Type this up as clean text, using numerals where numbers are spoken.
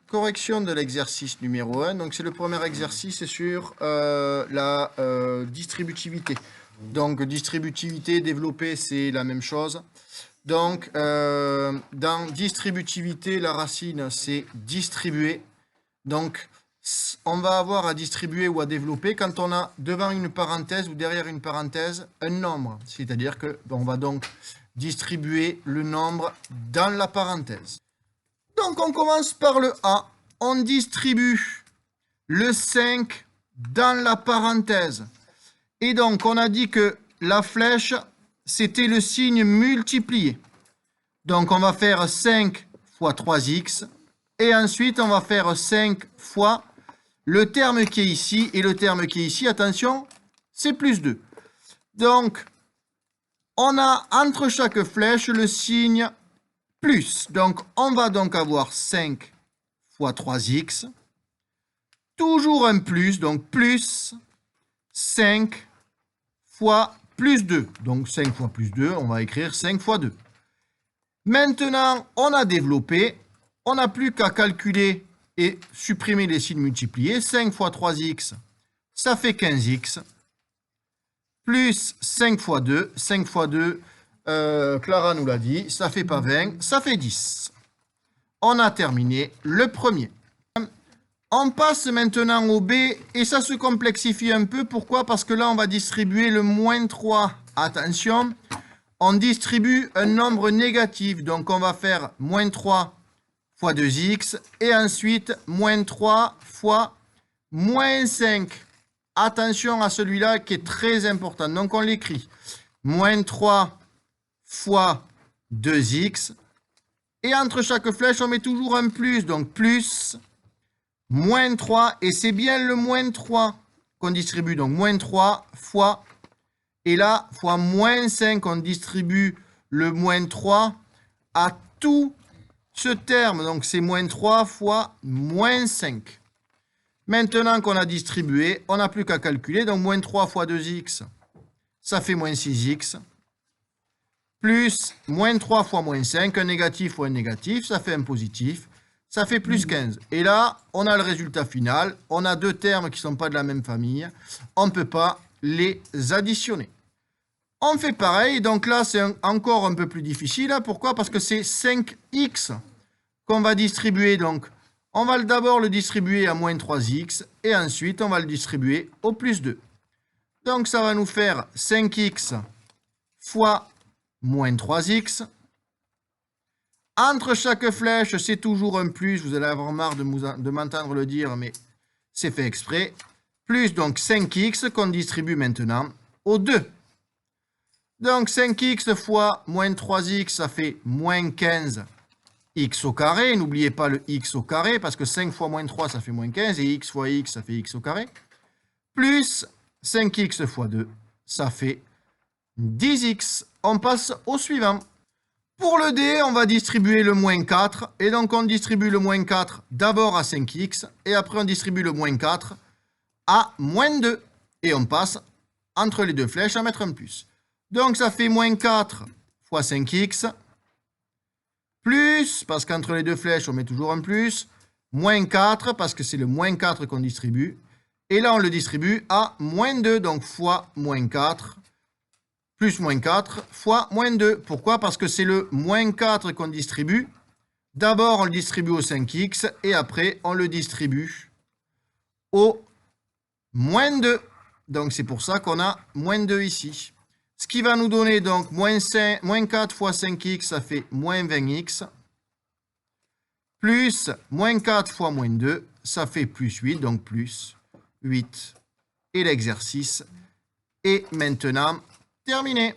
correction de l'exercice numéro 1. Donc, c'est le premier exercice sur la distributivité. Donc, distributivité, développer, c'est la même chose. Donc, dans distributivité, la racine, c'est distribuer. Donc, on va avoir à distribuer ou à développer quand on a devant une parenthèse ou derrière une parenthèse un nombre. C'est-à-dire qu'on va donc distribuer le nombre dans la parenthèse. Donc, on commence par le A. On distribue le 5 dans la parenthèse. Et donc, on a dit que la flèche, c'était le signe multiplié. Donc, on va faire 5 fois 3x. Et ensuite, on va faire 5 fois le terme qui est ici. Et le terme qui est ici, attention, c'est plus 2. Donc, on a entre chaque flèche le signe plus. Donc, on va donc avoir 5 fois 3x. Toujours un plus, donc plus 5 fois plus 2. Donc, 5 fois plus 2, on va écrire 5 fois 2. Maintenant, on a développé. On n'a plus qu'à calculer et supprimer les signes multipliés. 5 fois 3x, ça fait 15x. Plus 5 fois 2. 5 fois 2, Clara nous l'a dit, ça fait pas 20, ça fait 10. On a terminé le premier. On passe maintenant au B et ça se complexifie un peu. Pourquoi? Parce que là, on va distribuer le moins 3. Attention, on distribue un nombre négatif. Donc, on va faire moins 3 fois 2x, et ensuite, moins 3 fois moins 5. Attention à celui-là qui est très important. Donc, on l'écrit. Moins 3 fois 2x. Et entre chaque flèche, on met toujours un plus. Donc, plus, moins 3. Et c'est bien le moins 3 qu'on distribue. Donc, moins 3 fois. Et là, fois moins 5, on distribue le moins 3 à tout ce terme, donc c'est moins 3 fois moins 5. Maintenant qu'on a distribué, on n'a plus qu'à calculer. Donc moins 3 fois 2x, ça fait moins 6x. Plus moins 3 fois moins 5, un négatif fois un négatif, ça fait un positif. Ça fait plus 15. Et là, on a le résultat final. On a deux termes qui ne sont pas de la même famille. On ne peut pas les additionner. On fait pareil, donc là c'est encore un peu plus difficile. Pourquoi? Parce que c'est 5x qu'on va distribuer. Donc on va d'abord le distribuer à moins 3x et ensuite on va le distribuer au plus 2. Donc ça va nous faire 5x fois moins 3x. Entre chaque flèche, c'est toujours un plus. Vous allez avoir marre de m'entendre le dire, mais c'est fait exprès. Plus donc 5x qu'on distribue maintenant au 2. Donc 5x fois moins 3x, ça fait moins 15x au carré. N'oubliez pas le x au carré, parce que 5 fois moins 3, ça fait moins 15. Et x fois x, ça fait x au carré. Plus 5x fois 2, ça fait 10x. On passe au suivant. Pour le D, on va distribuer le moins 4. Et donc on distribue le moins 4 d'abord à 5x. Et après on distribue le moins 4 à moins 2. Et on passe entre les deux flèches à mettre un plus. Donc, ça fait moins 4 fois 5x, plus, parce qu'entre les deux flèches, on met toujours un plus, moins 4, parce que c'est le moins 4 qu'on distribue. Et là, on le distribue à moins 2, donc fois moins 4, plus moins 4, fois moins 2. Pourquoi? Parce que c'est le moins 4 qu'on distribue. D'abord, on le distribue au 5x, et après, on le distribue au moins 2. Donc, c'est pour ça qu'on a moins 2 ici. Ce qui va nous donner donc moins 4 fois 5x, ça fait moins 20x. Plus moins 4 fois moins 2, ça fait plus 8, donc plus 8. Et l'exercice est maintenant terminé.